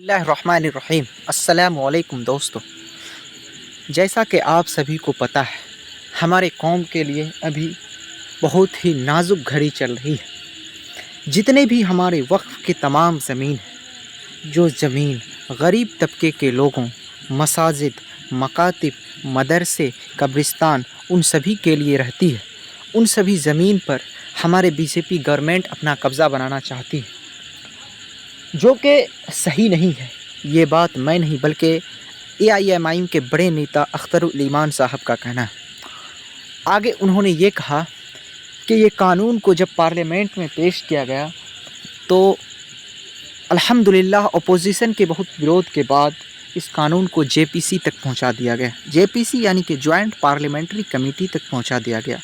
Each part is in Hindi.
बिस्मिल्लाहिर्रहमानिर्रहीम। अस्सलामुअलैकुम दोस्तों, जैसा कि आप सभी को पता है, हमारे कौम के लिए अभी बहुत ही नाजुक घड़ी चल रही है। जितने भी हमारे वक्फ़ की तमाम ज़मीन है, जो ज़मीन गरीब तबके के लोगों, मसाजिद, मकातिब, मदरसे, कब्रिस्तान उन सभी के लिए रहती है, उन सभी ज़मीन पर हमारे बीजेपी गवर्नमेंट अपना कब्ज़ा बनाना चाहती है, जो कि सही नहीं है। ये बात मैं नहीं बल्कि एआईएमआईएम के बड़े नेता अख्तरुल ईमान साहब का कहना है। आगे उन्होंने ये कहा कि ये कानून को जब पार्लियामेंट में पेश किया गया तो अल्हम्दुलिल्लाह अपोजिशन के बहुत विरोध के बाद इस कानून को जेपीसी तक पहुंचा दिया गया। जेपीसी यानी कि जॉइंट पार्लियामेंट्री कमेटी तक पहुंचा दिया गया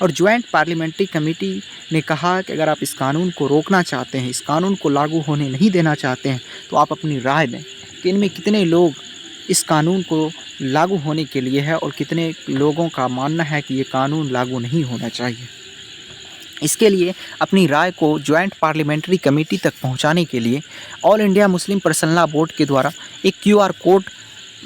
और जॉइंट पार्लियामेंट्री कमेटी ने कहा कि अगर आप इस कानून को रोकना चाहते हैं, इस कानून को लागू होने नहीं देना चाहते हैं, तो आप अपनी राय दें कि इनमें कितने लोग इस कानून को लागू होने के लिए है और कितने लोगों का मानना है कि ये कानून लागू नहीं होना चाहिए। इसके लिए अपनी राय को जॉइंट पार्लियामेंट्री कमेटी तक पहुंचाने के लिए all India Muslim personal law board के द्वारा एक क्यूआर कोड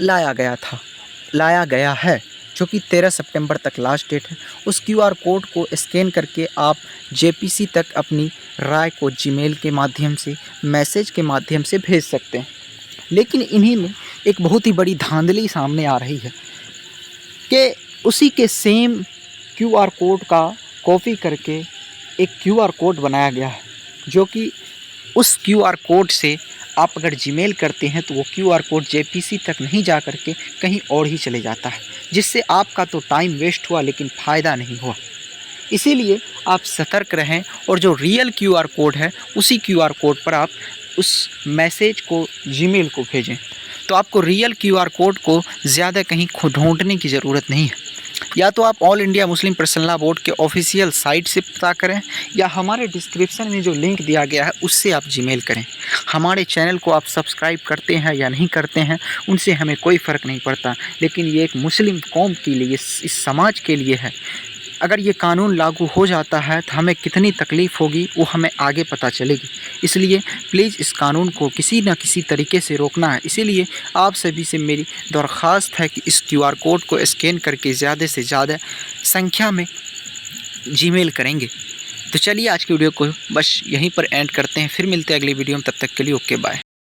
लाया गया है, जो कि 13 सितंबर तक लास्ट डेट है। उस क्यूआर कोड को स्कैन करके आप जेपीसी तक अपनी राय को जीमेल के माध्यम से, मैसेज के माध्यम से भेज सकते हैं। लेकिन इन्हीं में एक बहुत ही बड़ी धांधली सामने आ रही है कि उसी के सेम क्यूआर कोड का कॉपी करके एक क्यूआर कोड बनाया गया है, जो कि उस क्यूआर कोड से आप अगर जीमेल करते हैं तो वो क्यूआर कोड जेपीसी तक नहीं जा कर के कहीं और ही चले जाता है, जिससे आपका तो टाइम वेस्ट हुआ लेकिन फ़ायदा नहीं हुआ। इसीलिए आप सतर्क रहें और जो रियल क्यूआर कोड है उसी क्यूआर कोड पर आप उस मैसेज को, जीमेल को भेजें। तो आपको रियल क्यूआर कोड को ज़्यादा कहीं ढूंढने की ज़रूरत नहीं है। या तो आप all India Muslim personal law board के ऑफिशियल साइट से पता करें या हमारे डिस्क्रिप्शन में जो लिंक दिया गया है उससे आप जीमेल करें। हमारे चैनल को आप सब्सक्राइब करते हैं या नहीं करते हैं उनसे हमें कोई फ़र्क नहीं पड़ता, लेकिन ये एक मुस्लिम कौम के लिए, इस समाज के लिए है। अगर ये कानून लागू हो जाता है तो हमें कितनी तकलीफ़ होगी वो हमें आगे पता चलेगी। इसलिए प्लीज़ इस कानून को किसी न किसी तरीके से रोकना है। इसीलिए आप सभी से मेरी दरख्वास्त है कि इस क्यूआर कोड को स्कैन करके ज़्यादा से ज़्यादा संख्या में जीमेल करेंगे। तो चलिए आज की वीडियो को बस यहीं पर एंड करते हैं, फिर मिलते हैं अगली वीडियो में। तब तक के लिए ओके बाय।